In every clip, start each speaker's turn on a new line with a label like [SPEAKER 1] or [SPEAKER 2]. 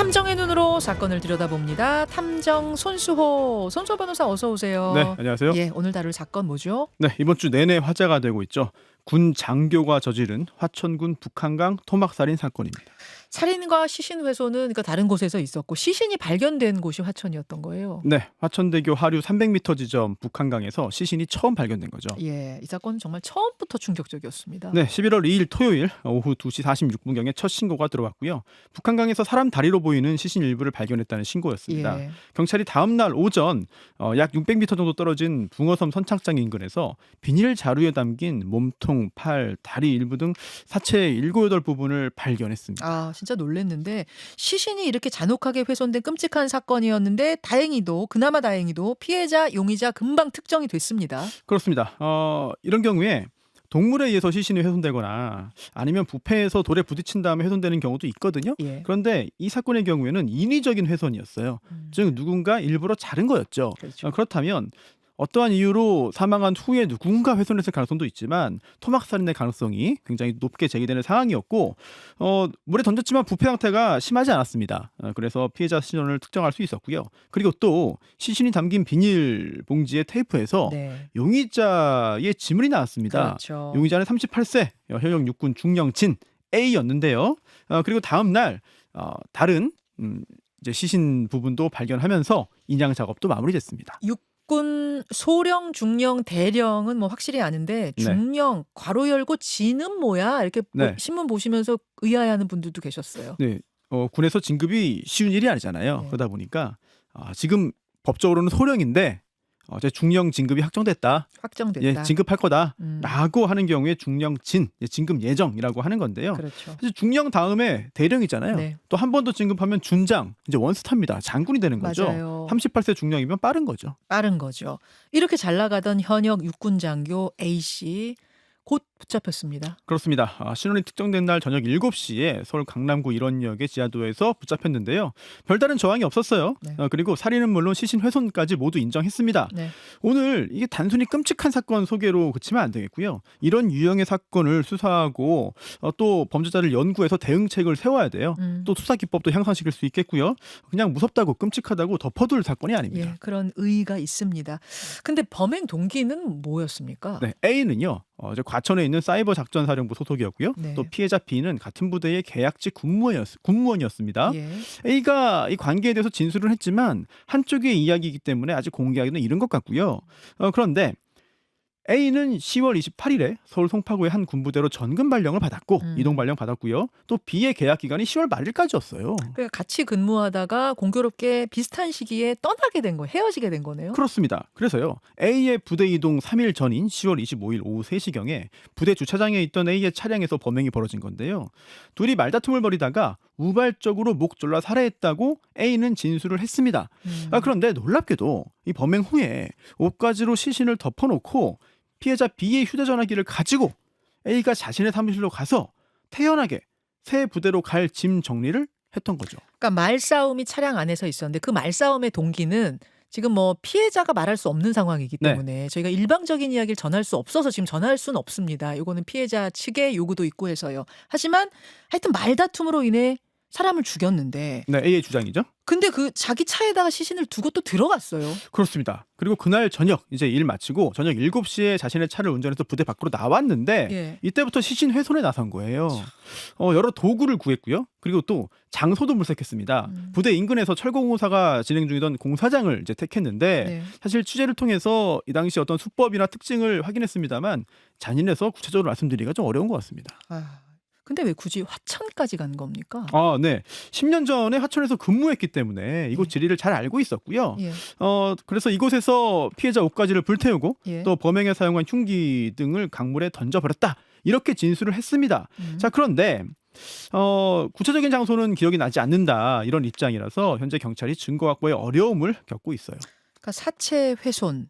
[SPEAKER 1] 탐정의 눈으로 사건을 들여다봅니다. 탐정 손수호 변호사 어서 오세요.
[SPEAKER 2] 네, 안녕하세요.
[SPEAKER 1] 예, 오늘 다룰 사건 뭐죠?
[SPEAKER 2] 네, 이번 주 내내 화제가 되고 있죠. 군 장교가 저지른 화천군 북한강 토막살인 사건입니다.
[SPEAKER 1] 살인과 시신 훼손은 그러니까 다른 곳에서 있었고 시신이 발견된 곳이 화천이었던 거예요.
[SPEAKER 2] 네, 화천대교 하류 300m 지점 북한강에서 시신이 처음 발견된 거죠.
[SPEAKER 1] 예, 이 사건은 정말 처음부터 충격적이었습니다.
[SPEAKER 2] 네, 11월 2일 토요일 오후 2시 46분경에 첫 신고가 들어왔고요. 북한강에서 사람 다리로 보이는 시신 일부를 발견했다는 신고였습니다.
[SPEAKER 1] 예.
[SPEAKER 2] 경찰이 다음 날 오전 약 600m 정도 떨어진 붕어섬 선착장 인근에서 비닐 자루에 담긴 몸통, 팔, 다리 일부 등 사체 7, 8부분을 발견했습니다.
[SPEAKER 1] 아, 진짜 놀랐는데 시신이 이렇게 잔혹하게 훼손된 끔찍한 사건이었는데 그나마 다행히도 피해자, 용의자 금방 특정이 됐습니다.
[SPEAKER 2] 그렇습니다. 이런 경우에 동물에 의해서 시신이 훼손되거나 아니면 부패해서 돌에 부딪힌 다음에 훼손되는 경우도 있거든요.
[SPEAKER 1] 예.
[SPEAKER 2] 그런데 이 사건의 경우에는 인위적인 훼손이었어요. 즉 누군가 일부러 자른 거였죠.
[SPEAKER 1] 그렇죠.
[SPEAKER 2] 그렇다면 어떠한 이유로 사망한 후에 누군가 훼손했을 가능성도 있지만 토막살인의 가능성이 굉장히 높게 제기되는 상황이었고 물에 던졌지만 부패 상태가 심하지 않았습니다. 그래서 피해자 신원을 특정할 수 있었고요. 그리고 또 시신이 담긴 비닐 봉지의 테이프에서
[SPEAKER 1] 네.
[SPEAKER 2] 용의자의 지문이 나왔습니다.
[SPEAKER 1] 그렇죠.
[SPEAKER 2] 용의자는 38세 현역 육군 중령진 A였는데요. 그리고 다음 날 다른 이제 시신 부분도 발견하면서 인양 작업도 마무리됐습니다.
[SPEAKER 1] 육군 소령, 중령, 대령은 뭐 확실히 아는데
[SPEAKER 2] 네.
[SPEAKER 1] 중령 괄호 열고 진은 뭐야? 이렇게
[SPEAKER 2] 네.
[SPEAKER 1] 신문 보시면서 의아해하는 분들도 계셨어요.
[SPEAKER 2] 네, 군에서 진급이 쉬운 일이 아니잖아요.
[SPEAKER 1] 네.
[SPEAKER 2] 그러다 보니까 지금 법적으로는 소령인데 제 중령 진급이 확정됐다.
[SPEAKER 1] 확정됐다.
[SPEAKER 2] 예, 진급할 거다라고 하는 경우에 중령진, 진급 예정이라고 하는 건데요.
[SPEAKER 1] 그렇죠.
[SPEAKER 2] 사실 중령 다음에 대령이잖아요.
[SPEAKER 1] 네.
[SPEAKER 2] 또 한 번 더 진급하면 준장, 이제 원스타입니다. 장군이 되는 거죠.
[SPEAKER 1] 맞아요.
[SPEAKER 2] 38세 중령이면 빠른 거죠.
[SPEAKER 1] 빠른 거죠. 이렇게 잘 나가던 현역 육군 장교 A씨 곧 붙잡혔습니다.
[SPEAKER 2] 그렇습니다. 신원이 특정된 날 저녁 7시에 서울 강남구 일원역의 지하도에서 붙잡혔는데요. 별다른 저항이 없었어요.
[SPEAKER 1] 네.
[SPEAKER 2] 그리고 살인은 물론 시신 훼손까지 모두 인정했습니다.
[SPEAKER 1] 네.
[SPEAKER 2] 오늘 이게 단순히 끔찍한 사건 소개로 그치면 안 되겠고요. 이런 유형의 사건을 수사하고 또 범죄자를 연구해서 대응책을 세워야 돼요. 또 수사 기법도 향상시킬 수 있겠고요. 그냥 무섭다고 끔찍하다고 덮어둘 사건이 아닙니다.
[SPEAKER 1] 예, 그런 의의가 있습니다. 근데 범행 동기는 뭐였습니까?
[SPEAKER 2] 네, A는요. 이제 과천에 있는 사이버 작전사령부 소속이었고요.
[SPEAKER 1] 네.
[SPEAKER 2] 또 피해자 B는 같은 부대의 계약직 군무원이었습니다.
[SPEAKER 1] 예.
[SPEAKER 2] A가 이 관계에 대해서 진술을 했지만 한쪽의 이야기이기 때문에 아직 공개하기는 이른 것 같고요. 그런데 A는 10월 28일에 서울 송파구의 한 군부대로 전근 발령을 받았고 이동 발령 받았고요. 또 B의 계약 기간이 10월 말일까지였어요.
[SPEAKER 1] 그러니까 같이 근무하다가 공교롭게 비슷한 시기에 떠나게 된 거예요. 헤어지게 된 거네요.
[SPEAKER 2] 그렇습니다. 그래서요. A의 부대 이동 3일 전인 10월 25일 오후 3시경에 부대 주차장에 있던 A의 차량에서 범행이 벌어진 건데요. 둘이 말다툼을 벌이다가 우발적으로 목 졸라 살해했다고 A는 진술을 했습니다. 그런데 놀랍게도 이 범행 후에 옷가지로 시신을 덮어놓고 피해자 B의 휴대전화기를 가지고 A가 자신의 사무실로 가서 태연하게 새 부대로 갈 짐 정리를 했던 거죠.
[SPEAKER 1] 그러니까 말싸움이 차량 안에서 있었는데 그 말싸움의 동기는 지금 뭐 피해자가 말할 수 없는 상황이기
[SPEAKER 2] 네.
[SPEAKER 1] 때문에 저희가 일방적인 이야기를 전할 수 없어서 지금 전할 수는 없습니다. 이거는 피해자 측의 요구도 있고 해서요. 하지만 하여튼 말다툼으로 인해 사람을 죽였는데
[SPEAKER 2] 네, A의 주장이죠.
[SPEAKER 1] 근데 그 자기 차에다가 시신을 두고 또 들어갔어요.
[SPEAKER 2] 그렇습니다. 그리고 그날 저녁 이제 일 마치고 저녁 7시에 자신의 차를 운전해서 부대 밖으로 나왔는데
[SPEAKER 1] 예.
[SPEAKER 2] 이때부터 시신 훼손에 나선 거예요. 여러 도구를 구했고요. 그리고 또 장소도 물색했습니다. 부대 인근에서 철거공사가 진행 중이던 공사장을 이제 택했는데
[SPEAKER 1] 네.
[SPEAKER 2] 사실 취재를 통해서 이 당시 어떤 수법이나 특징을 확인했습니다만 잔인해서 구체적으로 말씀드리기가 좀 어려운 것 같습니다.
[SPEAKER 1] 근데 왜 굳이 화천까지 간 겁니까?
[SPEAKER 2] 네. 10년 전에 화천에서 근무했기 때문에 이곳 지리를 잘 알고 있었고요.
[SPEAKER 1] 예.
[SPEAKER 2] 그래서 이곳에서 피해자 옷가지를 불태우고
[SPEAKER 1] 예.
[SPEAKER 2] 또 범행에 사용한 흉기 등을 강물에 던져버렸다. 이렇게 진술을 했습니다. 자, 그런데 구체적인 장소는 기억이 나지 않는다. 이런 입장이라서 현재 경찰이 증거 확보에 어려움을 겪고 있어요.
[SPEAKER 1] 그러니까 사체 훼손,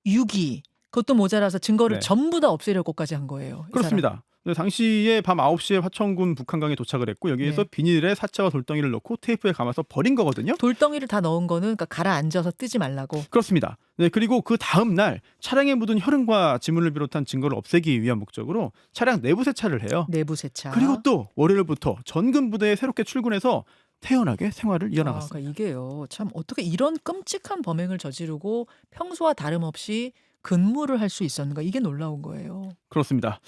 [SPEAKER 1] 유기 그것도 모자라서 증거를
[SPEAKER 2] 네.
[SPEAKER 1] 전부 다 없애려고까지 한 거예요. 이
[SPEAKER 2] 그렇습니다. 당시에 밤 9시에 화천군 북한강에 도착을 했고 여기에서
[SPEAKER 1] 네.
[SPEAKER 2] 비닐에 사체와 돌덩이를 넣고 테이프에 감아서 버린 거거든요.
[SPEAKER 1] 돌덩이를 다 넣은 거는 그러니까 가라앉아서 뜨지 말라고.
[SPEAKER 2] 그렇습니다. 네, 그리고 그 다음 날 차량에 묻은 혈흔과 지문을 비롯한 증거를 없애기 위한 목적으로 차량 내부 세차를 해요.
[SPEAKER 1] 내부 세차.
[SPEAKER 2] 그리고 또 월요일부터 전근 부대에 새롭게 출근해서 태연하게 생활을 이어나갔습니다.
[SPEAKER 1] 그러니까 이게요. 참 어떻게 이런 끔찍한 범행을 저지르고 평소와 다름없이 근무를 할 수 있었는가 이게 놀라운 거예요.
[SPEAKER 2] 그렇습니다.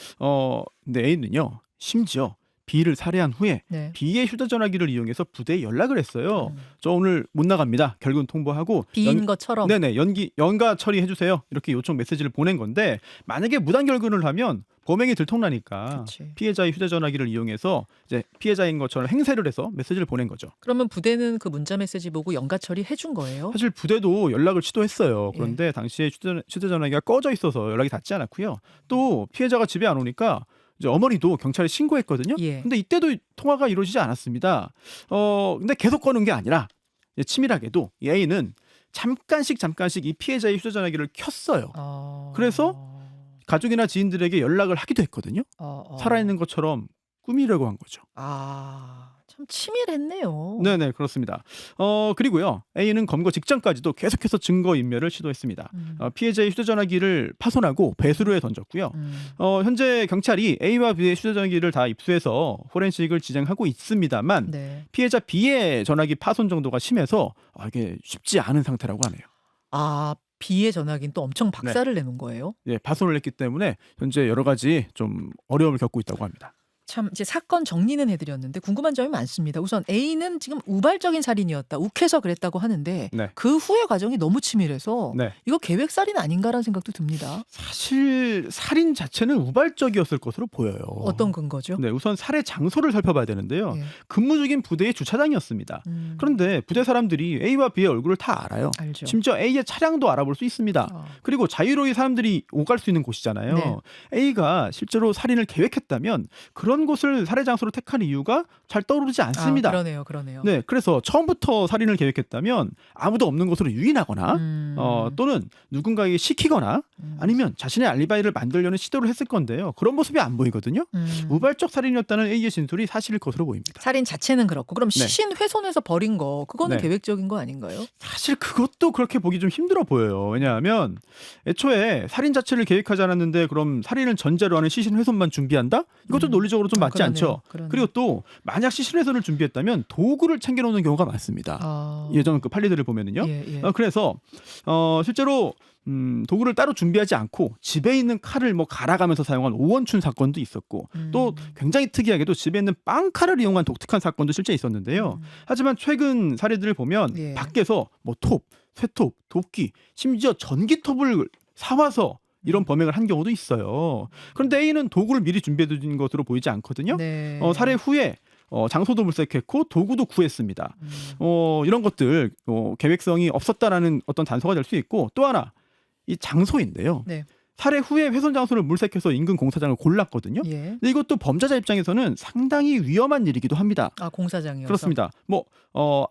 [SPEAKER 2] 근데 A는요. 심지어 B를 살해한 후에
[SPEAKER 1] 네.
[SPEAKER 2] B의 휴대전화기를 이용해서 부대에 연락을 했어요.
[SPEAKER 1] 음.
[SPEAKER 2] 저 오늘 못 나갑니다. 결근 통보하고
[SPEAKER 1] 비인 것처럼.
[SPEAKER 2] 네네 연가 처리해 주세요. 이렇게 요청 메시지를 보낸 건데 만약에 무단 결근을 하면 범행이 들통나니까
[SPEAKER 1] 그치.
[SPEAKER 2] 피해자의 휴대전화기를 이용해서 이제 피해자인 것처럼 행세를 해서 메시지를 보낸 거죠.
[SPEAKER 1] 그러면 부대는 그 문자 메시지 보고 연가 처리해 준 거예요?
[SPEAKER 2] 사실 부대도 연락을 시도했어요. 그런데 당시에 휴대전화기가 꺼져 있어서 연락이 닿지 않았고요. 또 피해자가 집에 안 오니까 이제 어머니도 경찰에 신고했거든요.
[SPEAKER 1] 예.
[SPEAKER 2] 근데 이때도 통화가 이루어지지 않았습니다. 근데 계속 거는 게 아니라 이제 치밀하게도 이 A는 잠깐씩 이 피해자의 휴대전화기를 켰어요. 그래서 가족이나 지인들에게 연락을 하기도 했거든요. 살아있는 것처럼 꾸미려고 한 거죠.
[SPEAKER 1] 참 치밀했네요.
[SPEAKER 2] 네네 그렇습니다. 그리고요 A는 검거 직전까지도 계속해서 증거 인멸을 시도했습니다. 피해자의 휴대전화기를 파손하고 배수로에 던졌고요. 현재 경찰이 A와 B의 휴대전화기를 다 입수해서 포렌식을 진행하고 있습니다만
[SPEAKER 1] 네.
[SPEAKER 2] 피해자 B의 전화기 파손 정도가 심해서 이게 쉽지 않은 상태라고 하네요.
[SPEAKER 1] B의 전화기는 또 엄청 박살을 내는 거예요?
[SPEAKER 2] 예, 파손을 했기 때문에 현재 여러 가지 좀 어려움을 겪고 있다고 합니다.
[SPEAKER 1] 참 이제 사건 정리는 해드렸는데 궁금한 점이 많습니다. 우선 A는 지금 우발적인 살인이었다. 욱해서 그랬다고 하는데
[SPEAKER 2] 네.
[SPEAKER 1] 그 후의 과정이 너무 치밀해서
[SPEAKER 2] 네.
[SPEAKER 1] 이거 계획살인 아닌가라는 생각도 듭니다.
[SPEAKER 2] 사실 살인 자체는 우발적이었을 것으로 보여요.
[SPEAKER 1] 어떤 근거죠?
[SPEAKER 2] 네, 우선 살해 장소를 살펴봐야 되는데요.
[SPEAKER 1] 예.
[SPEAKER 2] 근무 중인 부대의 주차장이었습니다. 그런데 부대 사람들이 A와 B의 얼굴을 다 알아요.
[SPEAKER 1] 알죠.
[SPEAKER 2] 심지어 A의 차량도 알아볼 수 있습니다. 그리고 자유로이 사람들이 오갈 수 있는 곳이잖아요.
[SPEAKER 1] 네.
[SPEAKER 2] A가 실제로 살인을 계획했다면 그런 곳을 살해 장소로 택한 이유가 잘 떠오르지 않습니다.
[SPEAKER 1] 그러네요.
[SPEAKER 2] 네, 그래서 처음부터 살인을 계획했다면 아무도 없는 곳으로 유인하거나 또는 누군가에게 시키거나 아니면 자신의 알리바이를 만들려는 시도를 했을 건데요. 그런 모습이 안 보이거든요. 우발적 살인이었다는 A의 진술이 사실일 것으로 보입니다.
[SPEAKER 1] 살인 자체는 그렇고 그럼
[SPEAKER 2] 네.
[SPEAKER 1] 시신 훼손해서 버린 거 그거는
[SPEAKER 2] 네.
[SPEAKER 1] 계획적인 거 아닌가요?
[SPEAKER 2] 사실 그것도 그렇게 보기 좀 힘들어 보여요. 왜냐하면 애초에 살인 자체를 계획하지 않았는데 그럼 살인을 전제로 하는 시신 훼손만 준비한다? 이것도 논리적으로 좀 맞지 않죠. 그리고 또 만약 시신 훼손을 준비했다면 도구를 챙겨놓는 경우가 많습니다. 예전 그 판례들을 보면은요.
[SPEAKER 1] 예.
[SPEAKER 2] 그래서 실제로 도구를 따로 준비하지 않고 집에 있는 칼을 뭐 갈아가면서 사용한 오원춘 사건도 있었고 또 굉장히 특이하게도 집에 있는 빵칼을 이용한 독특한 사건도 실제 있었는데요. 하지만 최근 사례들을 보면
[SPEAKER 1] 예.
[SPEAKER 2] 밖에서 뭐 톱, 쇠톱, 도끼, 심지어 전기톱을 사와서 이런 범행을 한 경우도 있어요. 그런데 A는 도구를 미리 준비해둔 것으로 보이지 않거든요.
[SPEAKER 1] 네.
[SPEAKER 2] 살해 후에 장소도 물색했고 도구도 구했습니다. 이런 것들 계획성이 없었다라는 어떤 단서가 될 수 있고 또 하나 이 장소인데요.
[SPEAKER 1] 네.
[SPEAKER 2] 살해 후에 훼손 장소를 물색해서 인근 공사장을 골랐거든요.
[SPEAKER 1] 예.
[SPEAKER 2] 근데 이것도 범죄자 입장에서는 상당히 위험한 일이기도 합니다.
[SPEAKER 1] 공사장이어서.
[SPEAKER 2] 그렇습니다. 뭐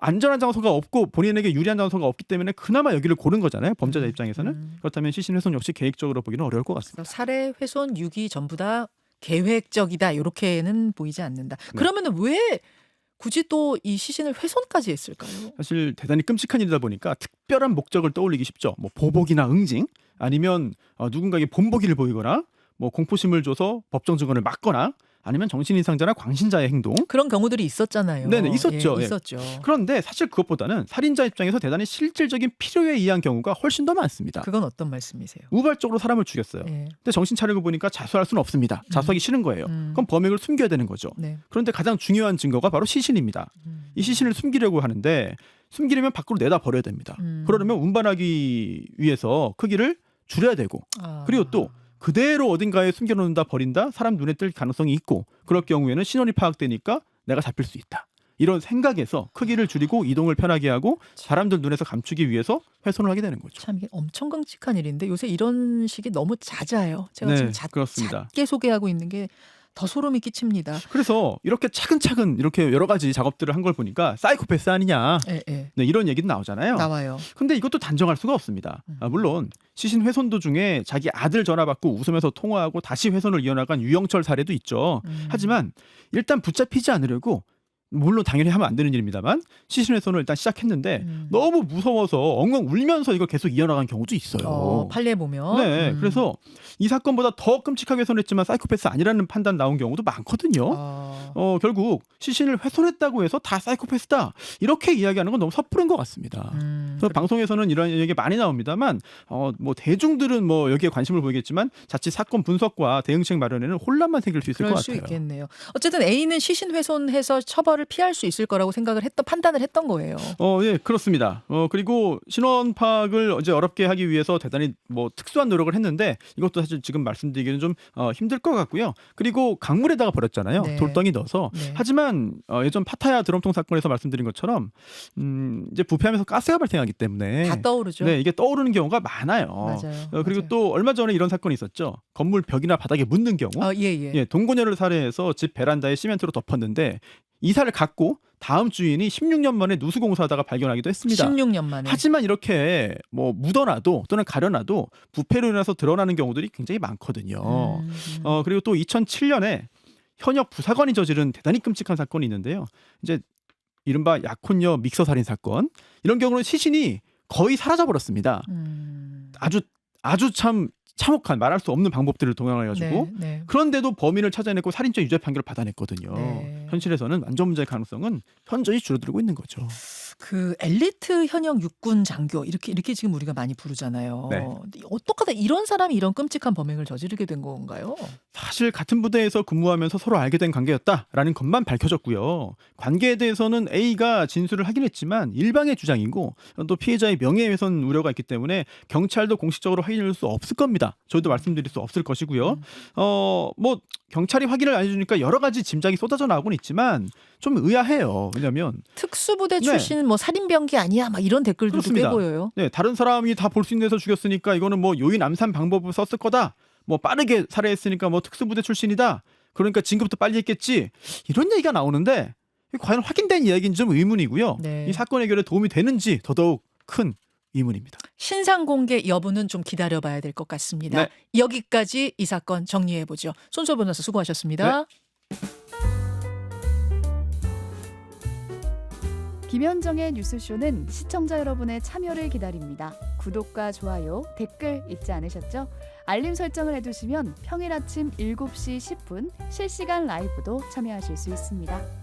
[SPEAKER 2] 안전한 장소가 없고 본인에게 유리한 장소가 없기 때문에 그나마 여기를 고른 거잖아요. 범죄자 입장에서는. 그렇다면 시신 훼손 역시 계획적으로 보기는 어려울 것 같습니다.
[SPEAKER 1] 그래서 살해, 훼손, 유기 전부 다 계획적이다. 이렇게는 보이지 않는다.
[SPEAKER 2] 네.
[SPEAKER 1] 그러면은 왜 굳이 또 이 시신을 훼손까지 했을까요?
[SPEAKER 2] 사실 대단히 끔찍한 일이다 보니까 특별한 목적을 떠올리기 쉽죠. 뭐 보복이나 응징 아니면 누군가에게 본보기를 보이거나 뭐 공포심을 줘서 법정 증언을 막거나 아니면 정신이상자나 광신자의 행동.
[SPEAKER 1] 그런 경우들이 있었잖아요.
[SPEAKER 2] 네네, 있었죠.
[SPEAKER 1] 예,
[SPEAKER 2] 예.
[SPEAKER 1] 있었죠.
[SPEAKER 2] 그런데 사실 그것보다는 살인자 입장에서 대단히 실질적인 필요에 의한 경우가 훨씬 더 많습니다.
[SPEAKER 1] 그건 어떤 말씀이세요?
[SPEAKER 2] 우발적으로 사람을 죽였어요.
[SPEAKER 1] 예.
[SPEAKER 2] 근데 정신 차리고 보니까 자수할 수는 없습니다. 자수하기 싫은 거예요. 그럼 범행을 숨겨야 되는 거죠.
[SPEAKER 1] 네.
[SPEAKER 2] 그런데 가장 중요한 증거가 바로 시신입니다. 이 시신을 숨기려고 하는데 숨기려면 밖으로 내다 버려야 됩니다. 그러려면 운반하기 위해서 크기를 줄여야 되고 그리고 또 그대로 어딘가에 숨겨놓는다 버린다 사람 눈에 띌 가능성이 있고 그럴 경우에는 신원이 파악되니까 내가 잡힐 수 있다. 이런 생각에서 크기를 줄이고 이동을 편하게 하고 사람들 눈에서 감추기 위해서 훼손을 하게 되는 거죠.
[SPEAKER 1] 참 이게 엄청 끔찍한 일인데 요새 이런 식이 너무 잦아요. 제가
[SPEAKER 2] 네,
[SPEAKER 1] 지금
[SPEAKER 2] 그렇습니다.
[SPEAKER 1] 작게 소개하고 있는 게 더 소름이 끼칩니다.
[SPEAKER 2] 그래서 이렇게 차근차근 이렇게 여러 가지 작업들을 한 걸 보니까 사이코패스 아니냐
[SPEAKER 1] 예.
[SPEAKER 2] 네, 이런 얘기도 나오잖아요.
[SPEAKER 1] 나와요.
[SPEAKER 2] 근데 이것도 단정할 수가 없습니다. 물론 시신 훼손 도중에 자기 아들 전화 받고 웃으면서 통화하고 다시 훼손을 이어나간 유영철 사례도 있죠. 하지만 일단 붙잡히지 않으려고 물론 당연히 하면 안 되는 일입니다만 시신 훼손을 일단 시작했는데 너무 무서워서 엉엉 울면서 이걸 계속 이어나간 경우도 있어요.
[SPEAKER 1] 판례 보면.
[SPEAKER 2] 네, 그래서 이 사건보다 더 끔찍하게 훼손했지만 사이코패스 아니라는 판단 나온 경우도 많거든요. 결국 시신을 훼손했다고 해서 다 사이코패스다 이렇게 이야기하는 건 너무 섣부른 것 같습니다. 그래서 방송에서는 이런 얘기 많이 나옵니다만 뭐 대중들은 뭐 여기에 관심을 보이겠지만 자칫 사건 분석과 대응책 마련에는 혼란만 생길 수 있을 것
[SPEAKER 1] 그럴 수
[SPEAKER 2] 같아요.
[SPEAKER 1] 있겠네요. 어쨌든 A는 시신 훼손해서 처벌을 피할 수 있을 거라고 판단을 했던 거예요.
[SPEAKER 2] 예, 그렇습니다. 그리고 신원 파악을 이제 어렵게 하기 위해서 대단히 뭐 특수한 노력을 했는데 이것도 사실 지금 말씀드리기는 좀 힘들 것 같고요. 그리고 강물에다가 버렸잖아요.
[SPEAKER 1] 네.
[SPEAKER 2] 돌덩이 넣어서.
[SPEAKER 1] 네.
[SPEAKER 2] 하지만 예전 파타야 드럼통 사건에서 말씀드린 것처럼 이제 부패하면서 가스가 발생하기 때문에
[SPEAKER 1] 다 떠오르죠.
[SPEAKER 2] 네, 이게 떠오르는 경우가 많아요.
[SPEAKER 1] 맞아요.
[SPEAKER 2] 그리고
[SPEAKER 1] 맞아요.
[SPEAKER 2] 또 얼마 전에 이런 사건이 있었죠. 건물 벽이나 바닥에 묻는 경우.
[SPEAKER 1] 예.
[SPEAKER 2] 동거녀를 살해해서 집 베란다에 시멘트로 덮었는데 이사를 갔고 다음 주인이 16년 만에 누수공사하다가 발견하기도 했습니다.
[SPEAKER 1] 16년 만에.
[SPEAKER 2] 하지만 이렇게 뭐 묻어놔도 또는 가려놔도 부패로 인해서 드러나는 경우들이 굉장히 많거든요. 그리고 또 2007년에 현역 부사관이 저지른 대단히 끔찍한 사건이 있는데요. 이제 이른바 약혼녀 믹서 살인 사건. 이런 경우는 시신이 거의 사라져 버렸습니다. 아주 참 참혹한 말할 수 없는 방법들을 동원해가지고
[SPEAKER 1] 네.
[SPEAKER 2] 그런데도 범인을 찾아냈고 살인죄 유죄 판결을 받아냈거든요.
[SPEAKER 1] 네.
[SPEAKER 2] 현실에서는 완전 문제의 가능성은 현저히 줄어들고 있는 거죠.
[SPEAKER 1] 그 엘리트 현역 육군 장교 이렇게 지금 우리가 많이 부르잖아요.
[SPEAKER 2] 네.
[SPEAKER 1] 어떡하다 이런 사람이 이런 끔찍한 범행을 저지르게 된 건가요?
[SPEAKER 2] 사실 같은 부대에서 근무하면서 서로 알게 된 관계였다라는 것만 밝혀졌고요. 관계에 대해서는 A가 진술을 하긴 했지만 일방의 주장이고 또 피해자의 명예훼손 우려가 있기 때문에 경찰도 공식적으로 확인할 수 없을 겁니다. 저희도 말씀드릴 수 없을 것이고요. 뭐 경찰이 확인을 안 해주니까 여러 가지 짐작이 쏟아져 나오곤 있지만 좀 의아해요. 왜냐하면
[SPEAKER 1] 특수부대 출신 뭐 살인병기 아니야 막 이런 댓글들도
[SPEAKER 2] 그렇습니다.
[SPEAKER 1] 꽤 보여요.
[SPEAKER 2] 네, 다른 사람이 다 볼 수 있는 데서 죽였으니까 이거는 뭐 요인 암산 방법을 썼을 거다. 뭐 빠르게 살해했으니까 뭐 특수부대 출신이다. 그러니까 진급도 빨리 했겠지. 이런 얘기가 나오는데 과연 확인된 이야기인지 좀 의문이고요.
[SPEAKER 1] 네.
[SPEAKER 2] 이 사건 해결에 도움이 되는지 더더욱 큰 의문입니다.
[SPEAKER 1] 신상 공개 여부는 좀 기다려봐야 될 것 같습니다.
[SPEAKER 2] 네.
[SPEAKER 1] 여기까지 이 사건 정리해보죠. 손수호 변호사 수고하셨습니다.
[SPEAKER 3] 김현정의 뉴스쇼는 시청자 여러분의 참여를 기다립니다. 구독과 좋아요, 댓글 잊지 않으셨죠? 알림 설정을 해두시면 평일 아침 7시 10분 실시간 라이브도 참여하실 수 있습니다.